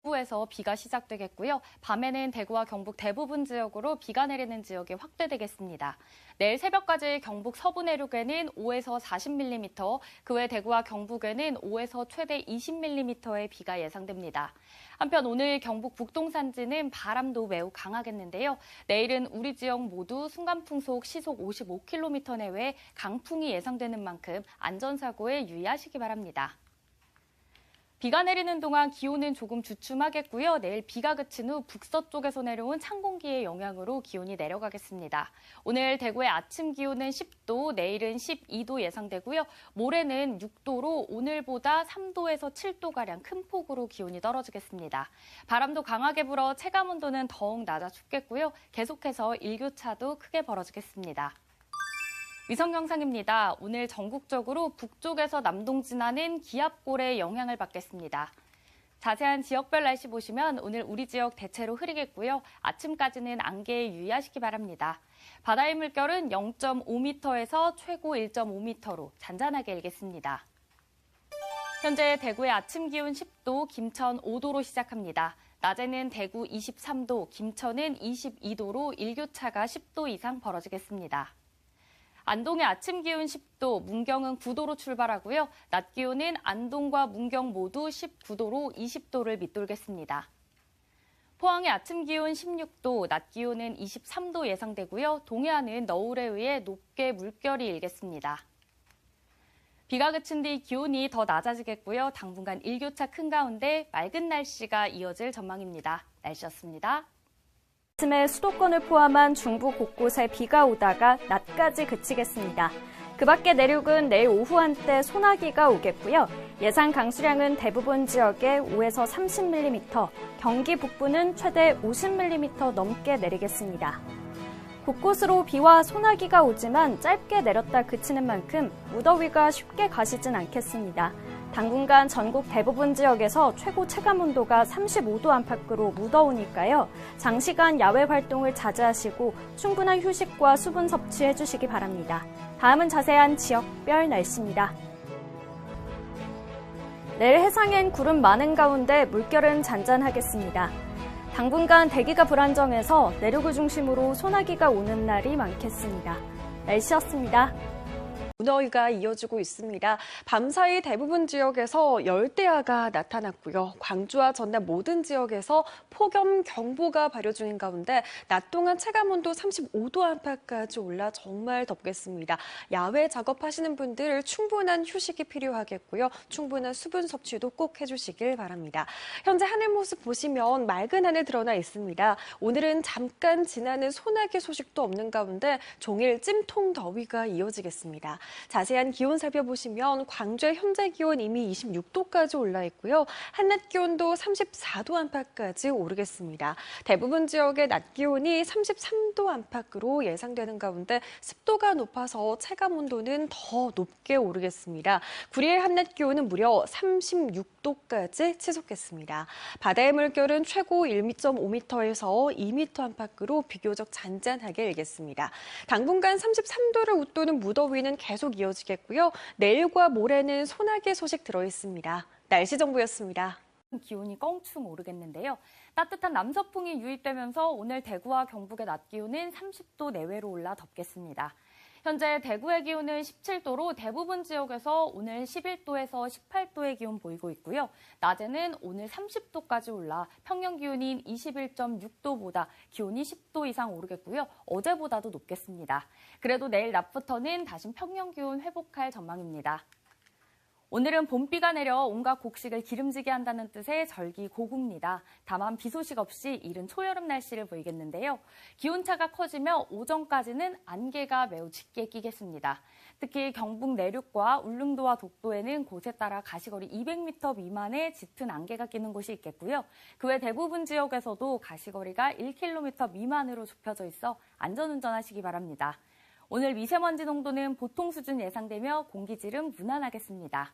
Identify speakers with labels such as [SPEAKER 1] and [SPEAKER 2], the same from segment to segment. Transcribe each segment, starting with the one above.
[SPEAKER 1] 북부에서 비가 시작되겠고요. 밤에는 대구와 경북 대부분 지역으로 비가 내리는 지역이 확대되겠습니다. 내일 새벽까지 경북 서부 내륙에는 5에서 40mm, 그 외 대구와 경북에는 5에서 최대 20mm의 비가 예상됩니다. 한편 오늘 경북 북동 산지는 바람도 매우 강하겠는데요. 내일은 우리 지역 모두 순간풍속 시속 55km 내외의 강풍이 예상되는 만큼 안전사고에 유의하시기 바랍니다. 비가 내리는 동안 기온은 조금 주춤하겠고요. 내일 비가 그친 후 북서쪽에서 내려온 찬 공기의 영향으로 기온이 내려가겠습니다. 오늘 대구의 아침 기온은 10도, 내일은 12도 예상되고요. 모레는 6도로 오늘보다 3도에서 7도가량 큰 폭으로 기온이 떨어지겠습니다. 바람도 강하게 불어 체감온도는 더욱 낮아 춥겠고요. 계속해서 일교차도 크게 벌어지겠습니다. 위성 영상입니다. 오늘 전국적으로 북쪽에서 남동 지나는 기압골의 영향을 받겠습니다. 자세한 지역별 날씨 보시면 오늘 우리 지역 대체로 흐리겠고요. 아침까지는 안개에 유의하시기 바랍니다. 바다의 물결은 0.5m에서 최고 1.5m로 잔잔하게 일겠습니다. 현재 대구의 아침 기온 10도, 김천 5도로 시작합니다. 낮에는 대구 23도, 김천은 22도로 일교차가 10도 이상 벌어지겠습니다. 안동의 아침 기온 10도, 문경은 9도로 출발하고요. 낮 기온은 안동과 문경 모두 19도로 20도를 밑돌겠습니다. 포항의 아침 기온 16도, 낮 기온은 23도 예상되고요. 동해안은 너울에 의해 높게 물결이 일겠습니다. 비가 그친 뒤 기온이 더 낮아지겠고요. 당분간 일교차 큰 가운데 맑은 날씨가 이어질 전망입니다. 날씨였습니다.
[SPEAKER 2] 아침에 수도권을 포함한 중부 곳곳에 비가 오다가 낮까지 그치겠습니다. 그 밖에 내륙은 내일 오후 한때 소나기가 오겠고요. 예상 강수량은 대부분 지역에 5에서 30mm, 경기 북부는 최대 50mm 넘게 내리겠습니다. 곳곳으로 비와 소나기가 오지만 짧게 내렸다 그치는 만큼 무더위가 쉽게 가시진 않겠습니다. 당분간 전국 대부분 지역에서 최고 체감온도가 35도 안팎으로 무더우니까요. 장시간 야외 활동을 자제하시고 충분한 휴식과 수분 섭취해 주시기 바랍니다. 다음은 자세한 지역별 날씨입니다. 내일 해상엔 구름 많은 가운데 물결은 잔잔하겠습니다. 당분간 대기가 불안정해서 내륙을 중심으로 소나기가 오는 날이 많겠습니다. 날씨였습니다.
[SPEAKER 3] 무더위가 이어지고 있습니다. 밤사이 대부분 지역에서 열대야가 나타났고요. 광주와 전남 모든 지역에서 폭염 경보가 발효 중인 가운데 낮 동안 체감온도 35도 안팎까지 올라 정말 덥겠습니다. 야외 작업하시는 분들 충분한 휴식이 필요하겠고요. 충분한 수분 섭취도 꼭 해주시길 바랍니다. 현재 하늘 모습 보시면 맑은 하늘 드러나 있습니다. 오늘은 잠깐 지나는 소나기 소식도 없는 가운데 종일 찜통 더위가 이어지겠습니다. 자세한 기온 살펴보시면 광주의 현재 기온 이미 26도까지 올라 있고요. 한낮 기온도 34도 안팎까지 오르겠습니다. 대부분 지역의 낮 기온이 33도 안팎으로 예상되는 가운데 습도가 높아서 체감 온도는 더 높게 오르겠습니다. 구리의 한낮 기온은 무려 36도까지 치솟겠습니다. 바다의 물결은 최고 1.5m에서 2m 안팎으로 비교적 잔잔하게 일겠습니다. 당분간 33도를 웃도는 무더위는 계속 이어지겠고요. 내일과 모레는 소나기 소식 들어있습니다. 날씨 정보였습니다.
[SPEAKER 1] 기온이 껑충 오르겠는데요. 따뜻한 남서풍이 유입되면서 오늘 대구와 경북의 낮 기온은 30도 내외로 올라 덥겠습니다. 현재 대구의 기온은 17도로 대부분 지역에서 오늘 11도에서 18도의 기온 보이고 있고요. 낮에는 오늘 30도까지 올라 평년 기온인 21.6도보다 기온이 10도 이상 오르겠고요. 어제보다도 높겠습니다. 그래도 내일 낮부터는 다시 평년 기온 회복할 전망입니다. 오늘은 봄비가 내려 온갖 곡식을 기름지게 한다는 뜻의 절기고구입니다. 다만 비 소식 없이 이른 초여름 날씨를 보이겠는데요. 기온차가 커지며 오전까지는 안개가 매우 짙게 끼겠습니다. 특히 경북 내륙과 울릉도와 독도에는 곳에 따라 가시거리 200m 미만의 짙은 안개가 끼는 곳이 있겠고요. 그 외 대부분 지역에서도 가시거리가 1km 미만으로 좁혀져 있어 안전운전하시기 바랍니다. 오늘 미세먼지 농도는 보통 수준 예상되며 공기질은 무난하겠습니다.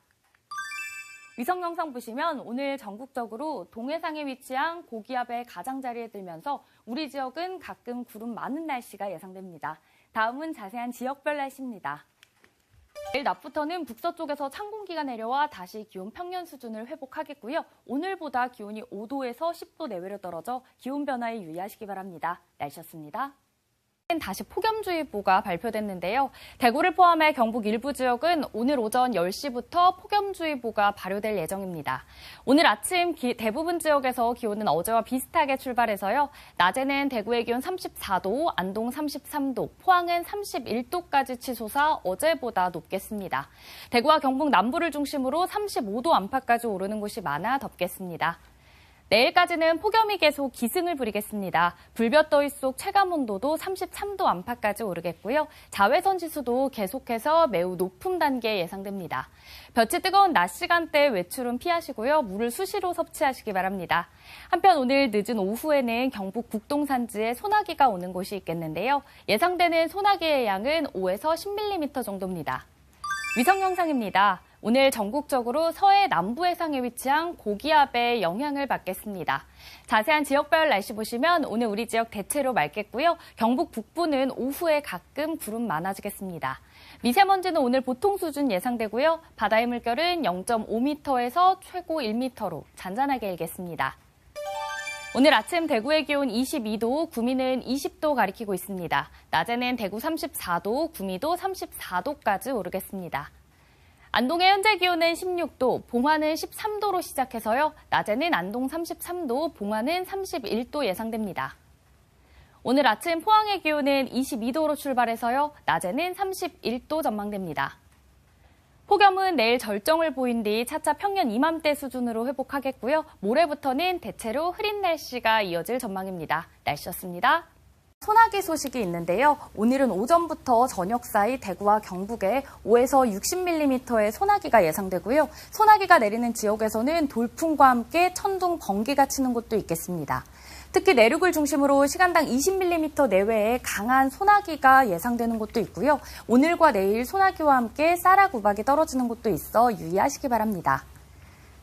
[SPEAKER 1] 위성 영상 보시면 오늘 전국적으로 동해상에 위치한 고기압의 가장자리에 들면서 우리 지역은 가끔 구름 많은 날씨가 예상됩니다. 다음은 자세한 지역별 날씨입니다. 내일 낮부터는 북서쪽에서 찬 공기가 내려와 다시 기온 평년 수준을 회복하겠고요. 오늘보다 기온이 5도에서 10도 내외로 떨어져 기온 변화에 유의하시기 바랍니다. 날씨였습니다. 다시 폭염주의보가 발표됐는데요. 대구를 포함해 경북 일부 지역은 오늘 오전 10시부터 폭염주의보가 발효될 예정입니다. 오늘 아침 대부분 지역에서 기온은 어제와 비슷하게 출발해서요. 낮에는 대구의 기온 34도, 안동 33도, 포항은 31도까지 치솟아 어제보다 높겠습니다. 대구와 경북 남부를 중심으로 35도 안팎까지 오르는 곳이 많아 덥겠습니다. 내일까지는 폭염이 계속 기승을 부리겠습니다. 불볕더위 속 체감온도도 33도 안팎까지 오르겠고요. 자외선 지수도 계속해서 매우 높은 단계에 예상됩니다. 볕이 뜨거운 낮 시간대 외출은 피하시고요. 물을 수시로 섭취하시기 바랍니다. 한편 오늘 늦은 오후에는 경북 북동산지에 소나기가 오는 곳이 있겠는데요. 예상되는 소나기의 양은 5에서 10mm 정도입니다. 위성 영상입니다. 오늘 전국적으로 서해 남부 해상에 위치한 고기압의 영향을 받겠습니다. 자세한 지역별 날씨 보시면 오늘 우리 지역 대체로 맑겠고요. 경북 북부는 오후에 가끔 구름 많아지겠습니다. 미세먼지는 오늘 보통 수준 예상되고요. 바다의 물결은 0.5m에서 최고 1m로 잔잔하게 일겠습니다. 오늘 아침 대구의 기온 22도, 구미는 20도 가리키고 있습니다. 낮에는 대구 34도, 구미도 34도까지 오르겠습니다. 안동의 현재 기온은 16도, 봉화는 13도로 시작해서요. 낮에는 안동 33도, 봉화는 31도 예상됩니다. 오늘 아침 포항의 기온은 22도로 출발해서요. 낮에는 31도 전망됩니다. 폭염은 내일 절정을 보인 뒤 차차 평년 이맘때 수준으로 회복하겠고요. 모레부터는 대체로 흐린 날씨가 이어질 전망입니다. 날씨였습니다. 소나기 소식이 있는데요. 오늘은 오전부터 저녁 사이 대구와 경북에 5에서 60mm의 소나기가 예상되고요. 소나기가 내리는 지역에서는 돌풍과 함께 천둥, 번개가 치는 곳도 있겠습니다. 특히 내륙을 중심으로 시간당 20mm 내외의 강한 소나기가 예상되는 곳도 있고요. 오늘과 내일 소나기와 함께 쌀아구박이 떨어지는 곳도 있어 유의하시기 바랍니다.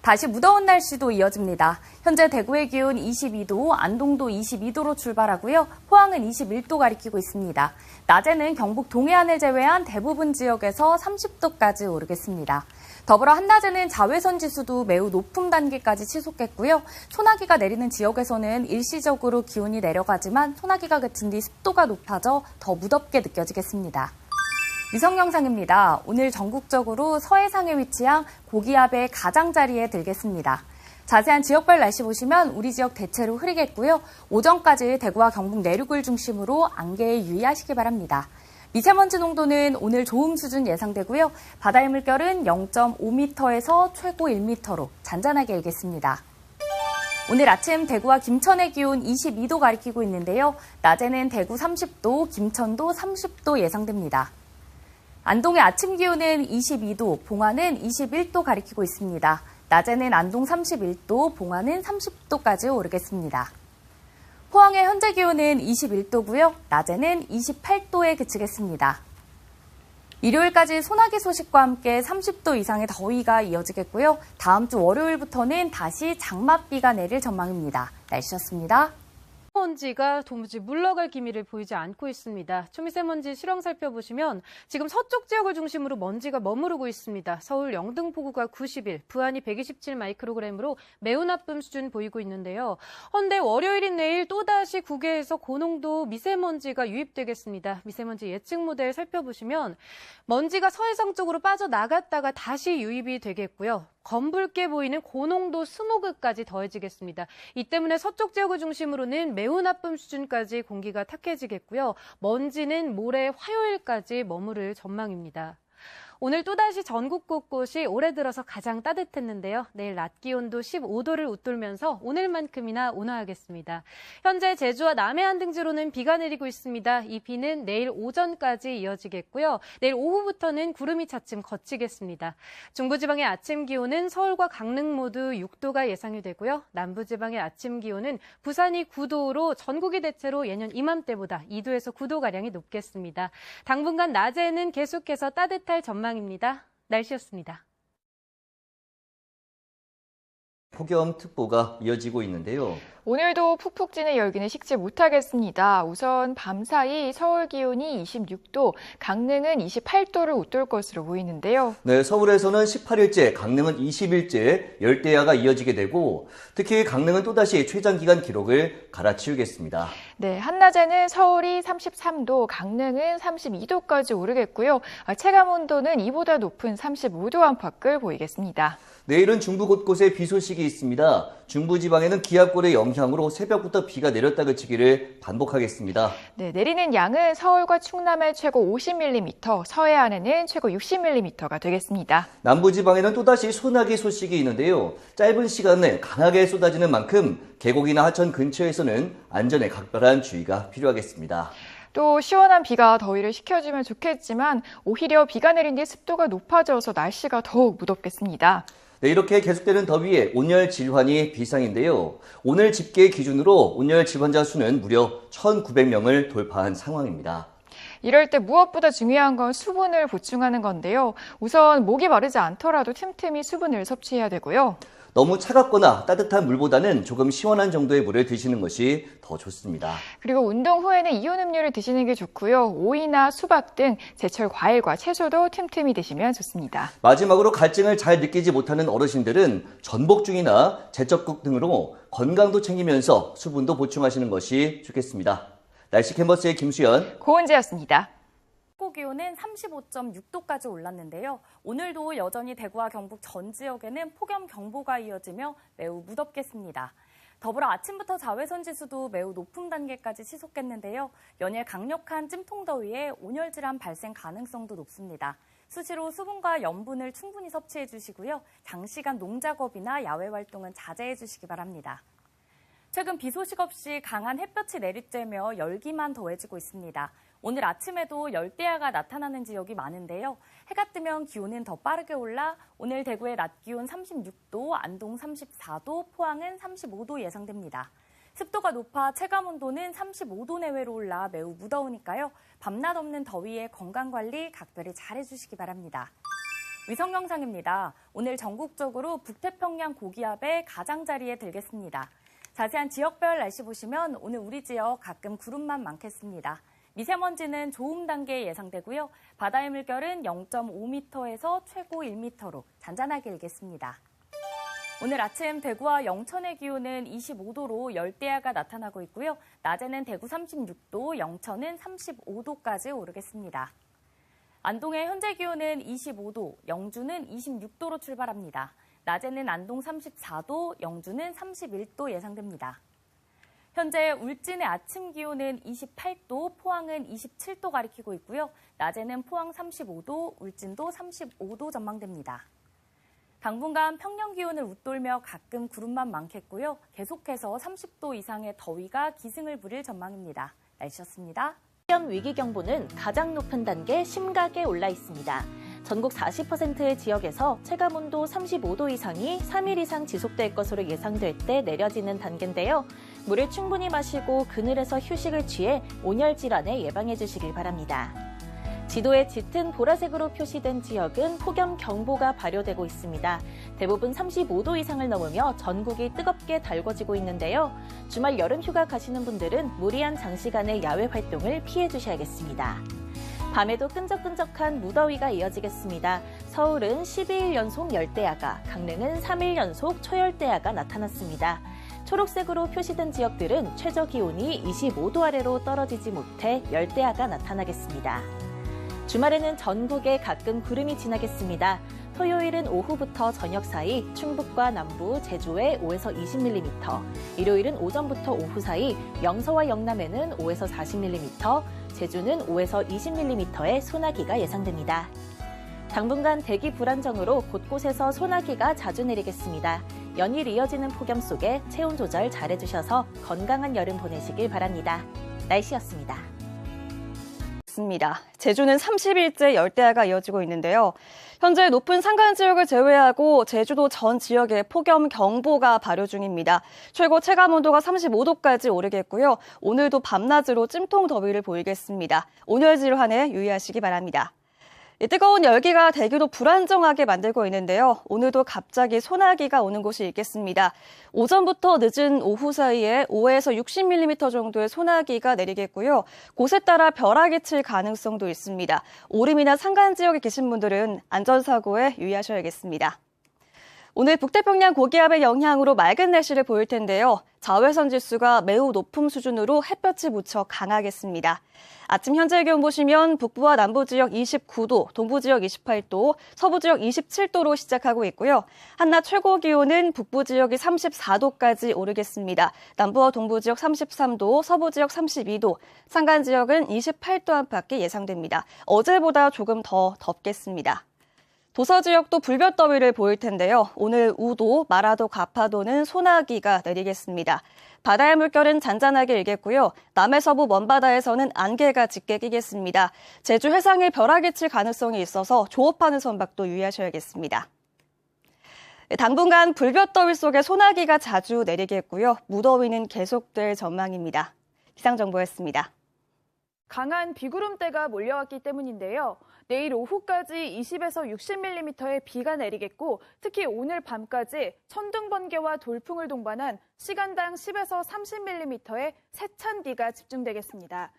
[SPEAKER 1] 다시 무더운 날씨도 이어집니다. 현재 대구의 기온 22도, 안동도 22도로 출발하고요. 포항은 21도 가리키고 있습니다. 낮에는 경북 동해안을 제외한 대부분 지역에서 30도까지 오르겠습니다. 더불어 한낮에는 자외선 지수도 매우 높은 단계까지 치솟겠고요. 소나기가 내리는 지역에서는 일시적으로 기온이 내려가지만 소나기가 그친 뒤 습도가 높아져 더 무덥게 느껴지겠습니다. 위성 영상입니다. 오늘 전국적으로 서해상에 위치한 고기압의 가장자리에 들겠습니다. 자세한 지역별 날씨 보시면 우리 지역 대체로 흐리겠고요. 오전까지 대구와 경북 내륙을 중심으로 안개에 유의하시기 바랍니다. 미세먼지 농도는 오늘 좋음 수준 예상되고요. 바다의 물결은 0.5m에서 최고 1m로 잔잔하게 일겠습니다. 오늘 아침 대구와 김천의 기온 22도 가리키고 있는데요. 낮에는 대구 30도, 김천도 30도 예상됩니다. 안동의 아침 기온은 22도, 봉화는 21도 가리키고 있습니다. 낮에는 안동 31도, 봉화는 30도까지 오르겠습니다. 포항의 현재 기온은 21도고요. 낮에는 28도에 그치겠습니다. 일요일까지 소나기 소식과 함께 30도 이상의 더위가 이어지겠고요. 다음 주 월요일부터는 다시 장맛비가 내릴 전망입니다. 날씨였습니다.
[SPEAKER 4] 먼지가 도무지 물러갈 기미를 보이지 않고 있습니다. 초미세먼지 실황 살펴보시면 지금 서쪽 지역을 중심으로 먼지가 머무르고 있습니다. 서울 영등포구가 91, 부안이 127 마이크로그램으로 매우 나쁨 수준 보이고 있는데요. 헌데 월요일인 내일 또다시 국외에서 고농도 미세먼지가 유입되겠습니다. 미세먼지 예측 모델 살펴보시면 먼지가 서해상 쪽으로 빠져나갔다가 다시 유입이 되겠고요. 검붉게 보이는 고농도 스모그까지 더해지겠습니다. 이 때문에 서쪽 지역을 중심으로는 매우 나쁨 수준까지 공기가 탁해지겠고요. 먼지는 모레 화요일까지 머무를 전망입니다. 오늘 또다시 전국 곳곳이 올해 들어서 가장 따뜻했는데요. 내일 낮 기온도 15도를 웃돌면서 오늘만큼이나 온화하겠습니다. 현재 제주와 남해안 등지로는 비가 내리고 있습니다. 이 비는 내일 오전까지 이어지겠고요. 내일 오후부터는 구름이 차츰 걷히겠습니다. 중부지방의 아침 기온은 서울과 강릉 모두 6도가 예상이 되고요. 남부지방의 아침 기온은 부산이 9도로 전국이 대체로 예년 이맘때보다 2도에서 9도가량이 높겠습니다. 당분간 낮에는 계속해서 따뜻할 전망입니다. 날씨였습니다.
[SPEAKER 5] 폭염특보가 이어지고 있는데요.
[SPEAKER 6] 오늘도 푹푹 찌는 열기는 식지 못하겠습니다. 우선 밤사이 서울 기온이 26도, 강릉은 28도를 웃돌 것으로 보이는데요.
[SPEAKER 5] 네, 서울에서는 18일째, 강릉은 20일째 열대야가 이어지게 되고 특히 강릉은 또다시 최장기간 기록을 갈아치우겠습니다.
[SPEAKER 6] 네, 한낮에는 서울이 33도, 강릉은 32도까지 오르겠고요. 체감온도는 이보다 높은 35도 안팎을 보이겠습니다.
[SPEAKER 5] 내일은 중부 곳곳에 비 소식이 있습니다. 중부지방에는 기압골의 영향으로 새벽부터 비가 내렸다 그치기를 반복하겠습니다.
[SPEAKER 6] 네, 내리는 양은 서울과 충남에 최고 50mm, 서해안에는 최고 60mm가 되겠습니다.
[SPEAKER 5] 남부지방에는 또다시 소나기 소식이 있는데요. 짧은 시간에 강하게 쏟아지는 만큼 계곡이나 하천 근처에서는 안전에 각별한 주의가 필요하겠습니다.
[SPEAKER 6] 또 시원한 비가 더위를 식혀주면 좋겠지만 오히려 비가 내린 뒤 습도가 높아져서 날씨가 더욱 무덥겠습니다.
[SPEAKER 5] 네, 이렇게 계속되는 더위에 온열 질환이 비상인데요. 오늘 집계 기준으로 온열 질환자 수는 무려 1,900명을 돌파한 상황입니다.
[SPEAKER 6] 이럴 때 무엇보다 중요한 건 수분을 보충하는 건데요. 우선 목이 마르지 않더라도 틈틈이 수분을 섭취해야 되고요.
[SPEAKER 5] 너무 차갑거나 따뜻한 물보다는 조금 시원한 정도의 물을 드시는 것이 더 좋습니다.
[SPEAKER 6] 그리고 운동 후에는 이온 음료를 드시는 게 좋고요. 오이나 수박 등 제철 과일과 채소도 틈틈이 드시면 좋습니다.
[SPEAKER 5] 마지막으로 갈증을 잘 느끼지 못하는 어르신들은 전복죽이나 제첩국 등으로 건강도 챙기면서 수분도 보충하시는 것이 좋겠습니다. 날씨 캔버스의 김수연,
[SPEAKER 6] 고은지였습니다.
[SPEAKER 1] 최고 기온은 35.6도까지 올랐는데요. 오늘도 여전히 대구와 경북 전 지역에는 폭염 경보가 이어지며 매우 무덥겠습니다. 더불어 아침부터 자외선 지수도 매우 높은 단계까지 치솟겠는데요. 연일 강력한 찜통더위에 온열질환 발생 가능성도 높습니다. 수시로 수분과 염분을 충분히 섭취해 주시고요. 장시간 농작업이나 야외 활동은 자제해 주시기 바랍니다. 최근 비 소식 없이 강한 햇볕이 내리쬐며 열기만 더해지고 있습니다. 오늘 아침에도 열대야가 나타나는 지역이 많은데요. 해가 뜨면 기온은 더 빠르게 올라 오늘 대구의 낮 기온 36도, 안동 34도, 포항은 35도 예상됩니다. 습도가 높아 체감온도는 35도 내외로 올라 매우 무더우니까요. 밤낮 없는 더위에 건강관리 각별히 잘해주시기 바랍니다. 위성 영상입니다. 오늘 전국적으로 북태평양 고기압의 가장자리에 들겠습니다. 자세한 지역별 날씨 보시면 오늘 우리 지역 가끔 구름만 많겠습니다. 미세먼지는 좋음 단계에 예상되고요. 바다의 물결은 0.5m에서 최고 1m로 잔잔하게 일겠습니다. 오늘 아침 대구와 영천의 기온은 25도로 열대야가 나타나고 있고요. 낮에는 대구 36도, 영천은 35도까지 오르겠습니다. 안동의 현재 기온은 25도, 영주는 26도로 출발합니다. 낮에는 안동 34도, 영주는 31도 예상됩니다. 현재 울진의 아침 기온은 28도, 포항은 27도 가리키고 있고요. 낮에는 포항 35도, 울진도 35도 전망됩니다. 당분간 평년 기온을 웃돌며 가끔 구름만 많겠고요. 계속해서 30도 이상의 더위가 기승을 부릴 전망입니다. 날씨였습니다.
[SPEAKER 7] 폭염 위기경보는 가장 높은 단계 심각에 올라 있습니다. 전국 40%의 지역에서 체감온도 35도 이상이 3일 이상 지속될 것으로 예상될 때 내려지는 단계인데요. 물을 충분히 마시고 그늘에서 휴식을 취해 온열 질환에 예방해 주시길 바랍니다. 지도에 짙은 보라색으로 표시된 지역은 폭염 경보가 발효되고 있습니다. 대부분 35도 이상을 넘으며 전국이 뜨겁게 달궈지고 있는데요. 주말 여름 휴가 가시는 분들은 무리한 장시간의 야외 활동을 피해 주셔야겠습니다. 밤에도 끈적끈적한 무더위가 이어지겠습니다. 서울은 12일 연속 열대야가, 강릉은 3일 연속 초열대야가 나타났습니다. 초록색으로 표시된 지역들은 최저 기온이 25도 아래로 떨어지지 못해 열대야가 나타나겠습니다. 주말에는 전국에 가끔 구름이 지나겠습니다. 토요일은 오후부터 저녁 사이 충북과 남부, 제주에 5에서 20mm, 일요일은 오전부터 오후 사이 영서와 영남에는 5에서 40mm, 제주는 5에서 20mm의 소나기가 예상됩니다. 당분간 대기 불안정으로 곳곳에서 소나기가 자주 내리겠습니다. 연일 이어지는 폭염 속에 체온 조절 잘해주셔서 건강한 여름 보내시길 바랍니다. 날씨였습니다.
[SPEAKER 8] 제주는 30일째 열대야가 이어지고 있는데요. 현재 높은 산간 지역을 제외하고 제주도 전 지역에 폭염 경보가 발효 중입니다. 최고 체감 온도가 35도까지 오르겠고요. 오늘도 밤낮으로 찜통 더위를 보이겠습니다. 온열 질환에 유의하시기 바랍니다. 뜨거운 열기가 대기도 불안정하게 만들고 있는데요. 오늘도 갑자기 소나기가 오는 곳이 있겠습니다. 오전부터 늦은 오후 사이에 5에서 60mm 정도의 소나기가 내리겠고요. 곳에 따라 벼락이 칠 가능성도 있습니다. 오름이나 산간 지역에 계신 분들은 안전사고에 유의하셔야겠습니다. 오늘 북태평양 고기압의 영향으로 맑은 날씨를 보일 텐데요. 자외선 지수가 매우 높은 수준으로 햇볕이 무척 강하겠습니다. 아침 현재 기온 보시면 북부와 남부 지역 29도, 동부 지역 28도, 서부 지역 27도로 시작하고 있고요. 한낮 최고 기온은 북부 지역이 34도까지 오르겠습니다. 남부와 동부 지역 33도, 서부 지역 32도, 산간 지역은 28도 안팎이 예상됩니다. 어제보다 조금 더 덥겠습니다. 도서 지역도 불볕더위를 보일 텐데요. 오늘 우도, 마라도, 가파도는 소나기가 내리겠습니다. 바다의 물결은 잔잔하게 일겠고요. 남해서부 먼바다에서는 안개가 짙게 끼겠습니다. 제주 해상에 벼락이 칠 가능성이 있어서 조업하는 선박도 유의하셔야겠습니다. 당분간 불볕더위 속에 소나기가 자주 내리겠고요. 무더위는 계속될 전망입니다. 기상정보였습니다.
[SPEAKER 9] 강한 비구름대가 몰려왔기 때문인데요. 내일 오후까지 20에서 60mm의 비가 내리겠고 특히 오늘 밤까지 천둥, 번개와 돌풍을 동반한 시간당 10에서 30mm의 세찬 비가 집중되겠습니다.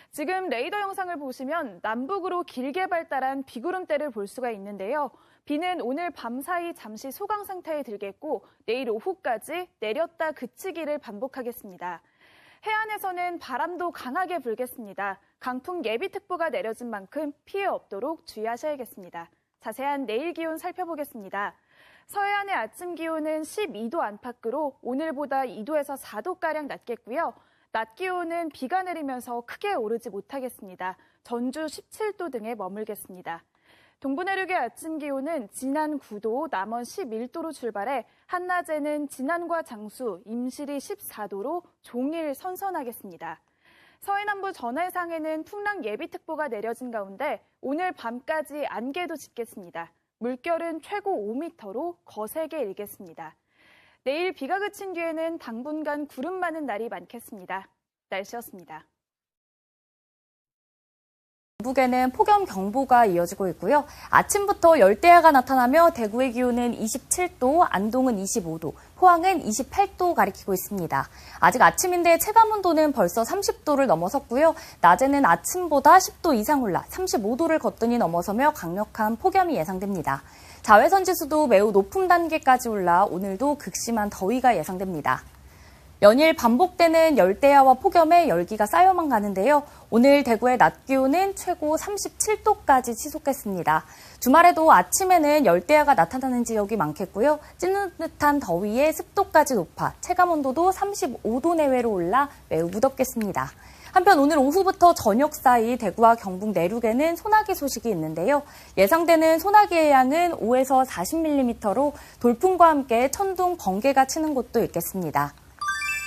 [SPEAKER 9] 지금 레이더 영상을 보시면 남북으로 길게 발달한 비구름대를 볼 수가 있는데요. 비는 오늘 밤 사이 잠시 소강 상태에 들겠고 내일 오후까지 내렸다 그치기를 반복하겠습니다. 해안에서는 바람도 강하게 불겠습니다. 강풍 예비특보가 내려진 만큼 피해 없도록 주의하셔야겠습니다. 자세한 내일 기온 살펴보겠습니다. 서해안의 아침 기온은 12도 안팎으로 오늘보다 2도에서 4도가량 낮겠고요. 낮 기온은 비가 내리면서 크게 오르지 못하겠습니다. 전주 17도 등에 머물겠습니다. 동부 내륙의 아침 기온은 진안 9도, 남원 11도로 출발해 한낮에는 진안과 장수, 임실이 14도로 종일 선선하겠습니다. 서해남부 전해상에는 풍랑 예비특보가 내려진 가운데 오늘 밤까지 안개도 짙겠습니다. 물결은 최고 5m로 거세게 일겠습니다. 내일 비가 그친 뒤에는 당분간 구름 많은 날이 많겠습니다. 날씨였습니다.
[SPEAKER 1] 전북에는 폭염경보가 이어지고 있고요. 아침부터 열대야가 나타나며 대구의 기온은 27도, 안동은 25도, 포항은 28도 가리키고 있습니다. 아직 아침인데 체감온도는 벌써 30도를 넘어섰고요. 낮에는 아침보다 10도 이상 올라 35도를 거뜬히 넘어서며 강력한 폭염이 예상됩니다. 자외선 지수도 매우 높은 단계까지 올라 오늘도 극심한 더위가 예상됩니다. 연일 반복되는 열대야와 폭염에 열기가 쌓여만 가는데요. 오늘 대구의 낮 기온은 최고 37도까지 치솟겠습니다. 주말에도 아침에는 열대야가 나타나는 지역이 많겠고요. 찌는 듯한 더위에 습도까지 높아 체감온도도 35도 내외로 올라 매우 무덥겠습니다. 한편 오늘 오후부터 저녁 사이 대구와 경북 내륙에는 소나기 소식이 있는데요. 예상되는 소나기의 양은 5에서 40mm로 돌풍과 함께 천둥, 번개가 치는 곳도 있겠습니다.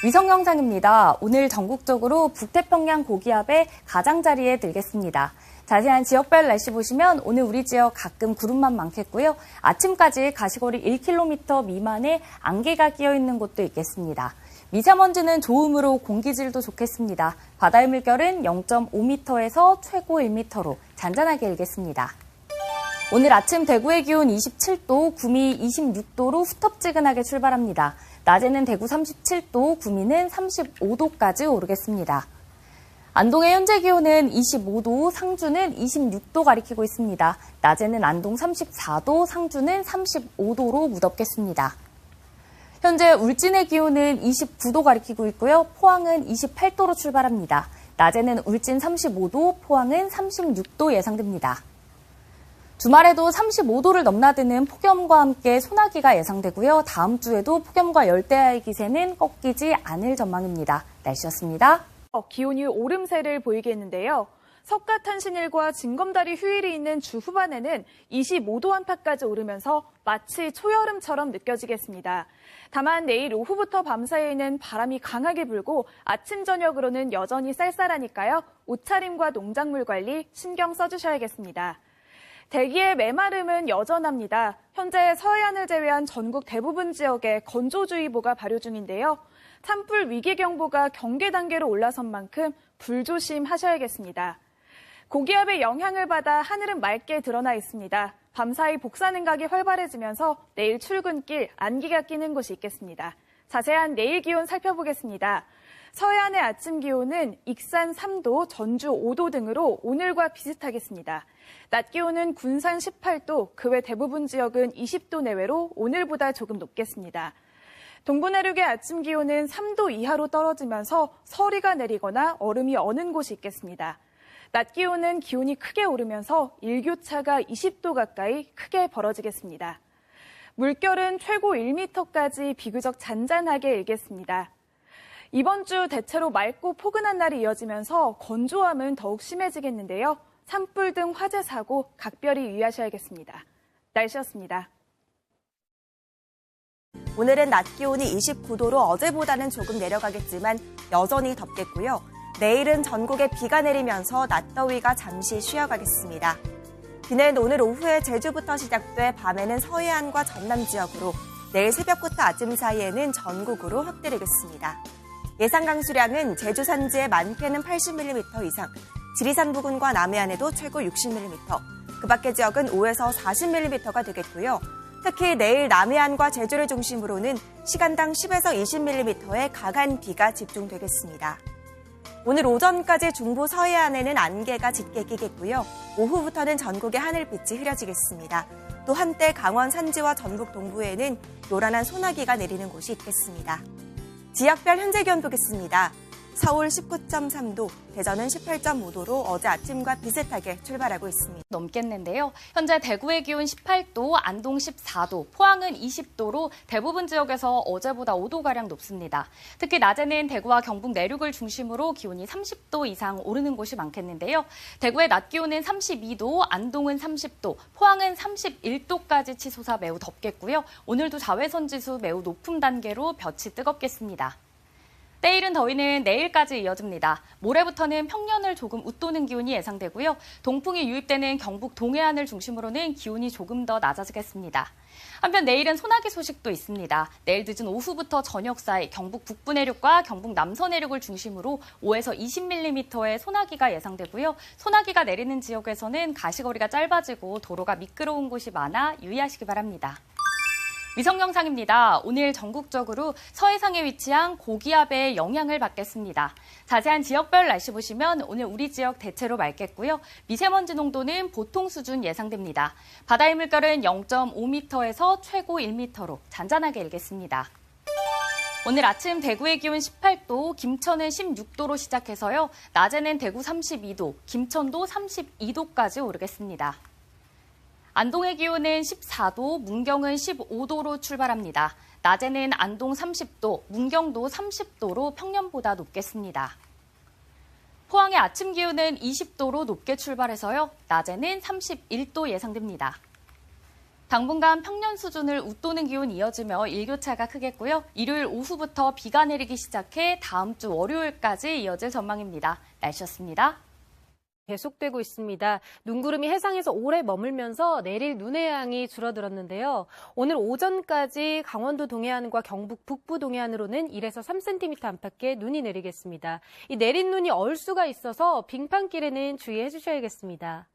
[SPEAKER 1] 위성 영상입니다. 오늘 전국적으로 북태평양 고기압의 가장자리에 들겠습니다. 자세한 지역별 날씨 보시면 오늘 우리 지역 가끔 구름만 많겠고요. 아침까지 가시거리 1km 미만의 안개가 끼어 있는 곳도 있겠습니다. 미세먼지는 좋음으로 공기질도 좋겠습니다. 바다의 물결은 0.5m에서 최고 1m로 잔잔하게 일겠습니다. 오늘 아침 대구의 기온 27도, 구미 26도로 후텁지근하게 출발합니다. 낮에는 대구 37도, 구미는 35도까지 오르겠습니다. 안동의 현재 기온은 25도, 상주는 26도 가리키고 있습니다. 낮에는 안동 34도, 상주는 35도로 무덥겠습니다. 현재 울진의 기온은 29도 가리키고 있고요. 포항은 28도로 출발합니다. 낮에는 울진 35도, 포항은 36도 예상됩니다. 주말에도 35도를 넘나드는 폭염과 함께 소나기가 예상되고요. 다음 주에도 폭염과 열대야의 기세는 꺾이지 않을 전망입니다. 날씨였습니다.
[SPEAKER 9] 기온이 오름세를 보이겠는데요. 석가탄신일과 징검다리 휴일이 있는 주 후반에는 25도 안팎까지 오르면서 마치 초여름처럼 느껴지겠습니다. 다만 내일 오후부터 밤사이에는 바람이 강하게 불고 아침 저녁으로는 여전히 쌀쌀하니까요. 옷차림과 농작물 관리 신경 써주셔야겠습니다. 대기의 메마름은 여전합니다. 현재 서해안을 제외한 전국 대부분 지역에 건조주의보가 발효 중인데요. 산불 위기경보가 경계 단계로 올라선 만큼 불조심하셔야겠습니다. 고기압의 영향을 받아 하늘은 맑게 드러나 있습니다. 밤사이 복사능각이 활발해지면서 내일 출근길 안개가 끼는 곳이 있겠습니다. 자세한 내일 기온 살펴보겠습니다. 서해안의 아침 기온은 익산 3도, 전주 5도 등으로 오늘과 비슷하겠습니다. 낮 기온은 군산 18도, 그 외 대부분 지역은 20도 내외로 오늘보다 조금 높겠습니다. 동부 내륙의 아침 기온은 3도 이하로 떨어지면서 서리가 내리거나 얼음이 어는 곳이 있겠습니다. 낮 기온은 기온이 크게 오르면서 일교차가 20도 가까이 크게 벌어지겠습니다. 물결은 최고 1m까지 비교적 잔잔하게 일겠습니다. 이번 주 대체로 맑고 포근한 날이 이어지면서 건조함은 더욱 심해지겠는데요. 산불 등 화재 사고 각별히 유의하셔야겠습니다. 날씨였습니다.
[SPEAKER 10] 오늘은 낮 기온이 29도로 어제보다는 조금 내려가겠지만 여전히 덥겠고요. 내일은 전국에 비가 내리면서 낮더위가 잠시 쉬어가겠습니다. 비는 오늘 오후에 제주부터 시작돼 밤에는 서해안과 전남 지역으로, 내일 새벽부터 아침 사이에는 전국으로 확대되겠습니다. 예상 강수량은 제주 산지에 많게는 80mm 이상, 지리산 부근과 남해안에도 최고 60mm, 그 밖의 지역은 5에서 40mm가 되겠고요. 특히 내일 남해안과 제주를 중심으로는 시간당 10에서 20mm의 강한 비가 집중되겠습니다. 오늘 오전까지 중부 서해안에는 안개가 짙게 끼겠고요. 오후부터는 전국의 하늘빛이 흐려지겠습니다. 또 한때 강원 산지와 전북 동부에는 요란한 소나기가 내리는 곳이 있겠습니다. 지역별 현재 기온 보겠습니다. 서울 19.3도, 대전은 18.5도로 어제 아침과 비슷하게 출발하고 있습니다.
[SPEAKER 1] 넘겠는데요. 현재 대구의 기온 18도, 안동 14도, 포항은 20도로 대부분 지역에서 어제보다 5도가량 높습니다. 특히 낮에는 대구와 경북 내륙을 중심으로 기온이 30도 이상 오르는 곳이 많겠는데요. 대구의 낮 기온은 32도, 안동은 30도, 포항은 31도까지 치솟아 매우 덥겠고요. 오늘도 자외선 지수 매우 높은 단계로 볕이 뜨겁겠습니다. 때이른 더위는 내일까지 이어집니다. 모레부터는 평년을 조금 웃도는 기온이 예상되고요. 동풍이 유입되는 경북 동해안을 중심으로는 기온이 조금 더 낮아지겠습니다. 한편 내일은 소나기 소식도 있습니다. 내일 늦은 오후부터 저녁 사이 경북 북부 내륙과 경북 남서 내륙을 중심으로 5에서 20mm의 소나기가 예상되고요. 소나기가 내리는 지역에서는 가시거리가 짧아지고 도로가 미끄러운 곳이 많아 유의하시기 바랍니다. 위성 영상입니다. 오늘 전국적으로 서해상에 위치한 고기압의 영향을 받겠습니다. 자세한 지역별 날씨 보시면 오늘 우리 지역 대체로 맑겠고요. 미세먼지 농도는 보통 수준 예상됩니다. 바다의 물결은 0.5m에서 최고 1m로 잔잔하게 일겠습니다. 오늘 아침 대구의 기온 18도, 김천은 16도로 시작해서요. 낮에는 대구 32도, 김천도 32도까지 오르겠습니다. 안동의 기온은 14도, 문경은 15도로 출발합니다. 낮에는 안동 30도, 문경도 30도로 평년보다 높겠습니다. 포항의 아침 기온은 20도로 높게 출발해서요. 낮에는 31도 예상됩니다. 당분간 평년 수준을 웃도는 기온이 이어지며 일교차가 크겠고요. 일요일 오후부터 비가 내리기 시작해 다음 주 월요일까지 이어질 전망입니다. 날씨였습니다.
[SPEAKER 4] 계속되고 있습니다. 눈구름이 해상에서 오래 머물면서 내릴 눈의 양이 줄어들었는데요. 오늘 오전까지 강원도 동해안과 경북 북부 동해안으로는 1에서 3cm 안팎의 눈이 내리겠습니다. 이 내린 눈이 얼 수가 있어서 빙판길에는 주의해 주셔야겠습니다.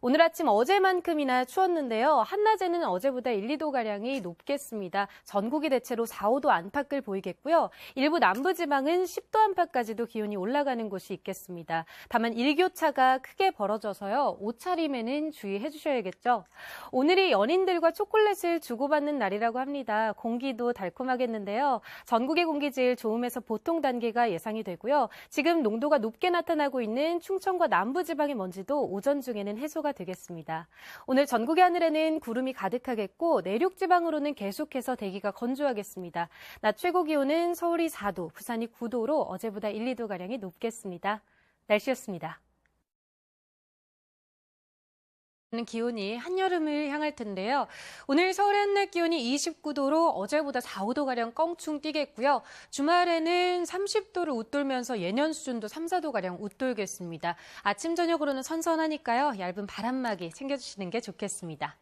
[SPEAKER 4] 오늘 아침 어제만큼이나 추웠는데요. 한낮에는 어제보다 1, 2도가량이 높겠습니다. 전국이 대체로 4, 5도 안팎을 보이겠고요. 일부 남부지방은 10도 안팎까지도 기온이 올라가는 곳이 있겠습니다. 다만 일교차가 크게 벌어져서요. 옷차림에는 주의해 주셔야겠죠. 오늘이 연인들과 초콜릿을 주고받는 날이라고 합니다. 공기도 달콤하겠는데요. 전국의 공기질 좋음에서 보통 단계가 예상이 되고요. 지금 농도가 높게 나타나고 있는 충청과 남부지방의 먼지도 오전 중에는 해소가 되겠습니다. 오늘 전국의 하늘에는 구름이 가득하겠고 내륙 지방으로는 계속해서 대기가 건조하겠습니다. 낮 최고 기온은 서울이 4도, 부산이 9도로 어제보다 1, 2도가량이 높겠습니다. 날씨였습니다. 기온이 한여름을 향할 텐데요. 오늘 서울의 한낮 기온이 29도로 어제보다 4, 5도가량 껑충 뛰겠고요. 주말에는 30도를 웃돌면서 예년 수준도 3, 4도가량 웃돌겠습니다. 아침, 저녁으로는 선선하니까요. 얇은 바람막이 챙겨주시는 게 좋겠습니다.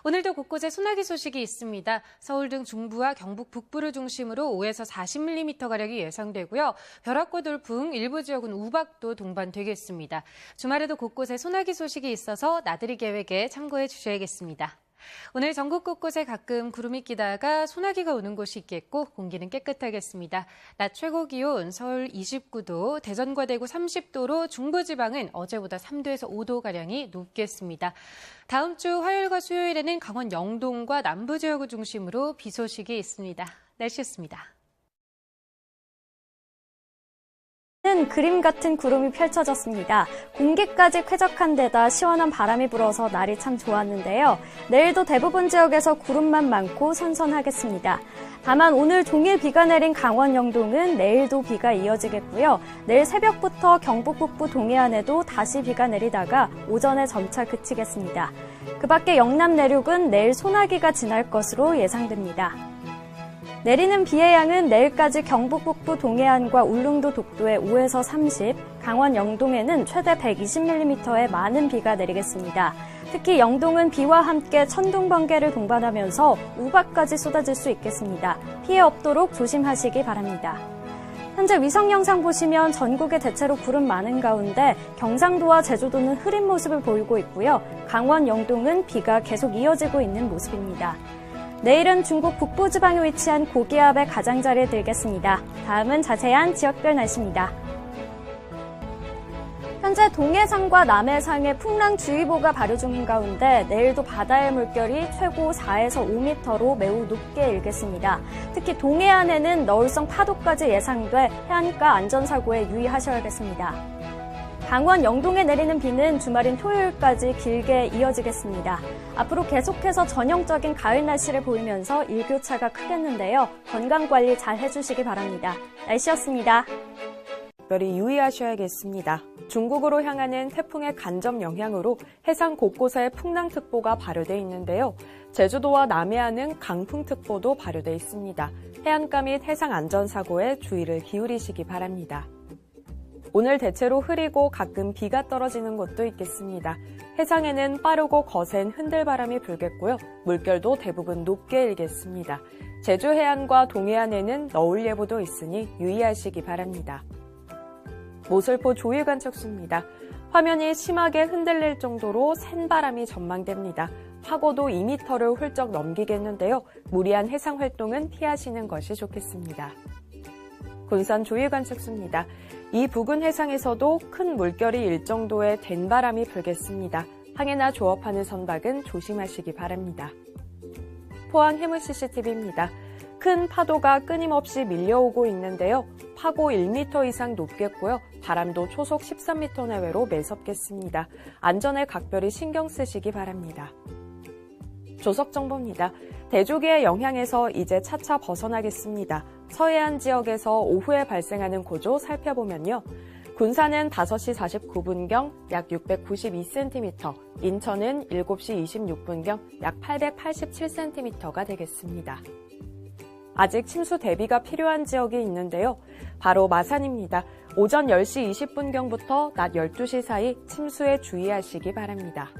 [SPEAKER 4] 오늘도 곳곳에 소나기 소식이 있습니다. 서울 등 중부와 경북 북부를 중심으로 5에서 40mm가량이 예상되고요. 벼락과 돌풍, 일부 지역은 우박도 동반되겠습니다. 주말에도 곳곳에 소나기 소식이 있어서 나들이 계획에 참고해 주셔야겠습니다. 오늘 전국 곳곳에 가끔 구름이 끼다가 소나기가 오는 곳이 있겠고 공기는 깨끗하겠습니다. 낮 최고 기온 서울 29도, 대전과 대구 30도로 중부지방은 어제보다 3도에서 5도가량이 높겠습니다. 다음 주 화요일과 수요일에는 강원 영동과 남부 지역을 중심으로 비 소식이 있습니다. 날씨였습니다.
[SPEAKER 2] 그림 같은 구름이 펼쳐졌습니다. 공기까지 쾌적한 데다 시원한 바람이 불어서 날이 참 좋았는데요. 내일도 대부분 지역에서 구름만 많고 선선하겠습니다. 다만 오늘 종일 비가 내린 강원 영동은 내일도 비가 이어지겠고요. 내일 새벽부터 경북 북부 동해안에도 다시 비가 내리다가 오전에 점차 그치겠습니다. 그 밖에 영남 내륙은 내일 소나기가 지날 것으로 예상됩니다. 내리는 비의 양은 내일까지 경북 북부 동해안과 울릉도 독도에 5에서 30, 강원 영동에는 최대 120mm의 많은 비가 내리겠습니다. 특히 영동은 비와 함께 천둥, 번개를 동반하면서 우박까지 쏟아질 수 있겠습니다. 피해 없도록 조심하시기 바랍니다. 현재 위성 영상 보시면 전국에 대체로 구름 많은 가운데 경상도와 제주도는 흐린 모습을 보이고 있고요. 강원 영동은 비가 계속 이어지고 있는 모습입니다. 내일은 중국 북부지방에 위치한 고기압의 가장자리에 들겠습니다. 다음은 자세한 지역별 날씨입니다. 현재 동해상과 남해상에 풍랑주의보가 발효 중인 가운데 내일도 바다의 물결이 최고 4에서 5m로 매우 높게 일겠습니다. 특히 동해안에는 너울성 파도까지 예상돼 해안가 안전사고에 유의하셔야겠습니다. 강원 영동에 내리는 비는 주말인 토요일까지 길게 이어지겠습니다. 앞으로 계속해서 전형적인 가을 날씨를 보이면서 일교차가 크겠는데요. 건강관리 잘 해주시기 바랍니다. 날씨였습니다.
[SPEAKER 11] 특별히 유의하셔야겠습니다. 중국으로 향하는 태풍의 간접 영향으로 해상 곳곳에 풍랑특보가 발효돼 있는데요. 제주도와 남해안은 강풍특보도 발효돼 있습니다. 해안가 및 해상 안전사고에 주의를 기울이시기 바랍니다. 오늘 대체로 흐리고 가끔 비가 떨어지는 곳도 있겠습니다. 해상에는 빠르고 거센 흔들바람이 불겠고요. 물결도 대부분 높게 일겠습니다. 제주 해안과 동해안에는 너울 예보도 있으니 유의하시기 바랍니다. 모슬포 조일관측소입니다. 화면이 심하게 흔들릴 정도로 센 바람이 전망됩니다. 파고도 2m를 훌쩍 넘기겠는데요. 무리한 해상 활동은 피하시는 것이 좋겠습니다. 군산 조일관측소입니다. 이 부근 해상에서도 큰 물결이 일 정도의 된바람이 불겠습니다. 항해나 조업하는 선박은 조심하시기 바랍니다. 포항 해무 CCTV입니다. 큰 파도가 끊임없이 밀려오고 있는데요. 파고 1m 이상 높겠고요. 바람도 초속 13m 내외로 매섭겠습니다. 안전에 각별히 신경 쓰시기 바랍니다. 조석정보입니다. 대조기의 영향에서 이제 차차 벗어나겠습니다. 서해안 지역에서 오후에 발생하는 고조 살펴보면요. 군산은 5시 49분경 약 692cm, 인천은 7시 26분경 약 887cm가 되겠습니다. 아직 침수 대비가 필요한 지역이 있는데요. 바로 마산입니다. 오전 10시 20분경부터 낮 12시 사이 침수에 주의하시기 바랍니다.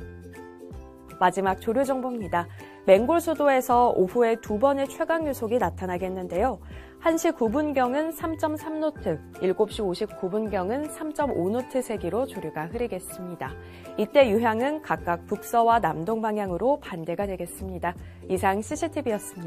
[SPEAKER 11] 마지막 조류 정보입니다. 맹골수도에서 오후에 2번의 최강 유속이 나타나겠는데요. 1시 9분경은 3.3노트, 7시 59분경은 3.5노트 세기로 조류가 흐르겠습니다. 이때 유향은 각각 북서와 남동 방향으로 반대가 되겠습니다. 이상 CCTV였습니다.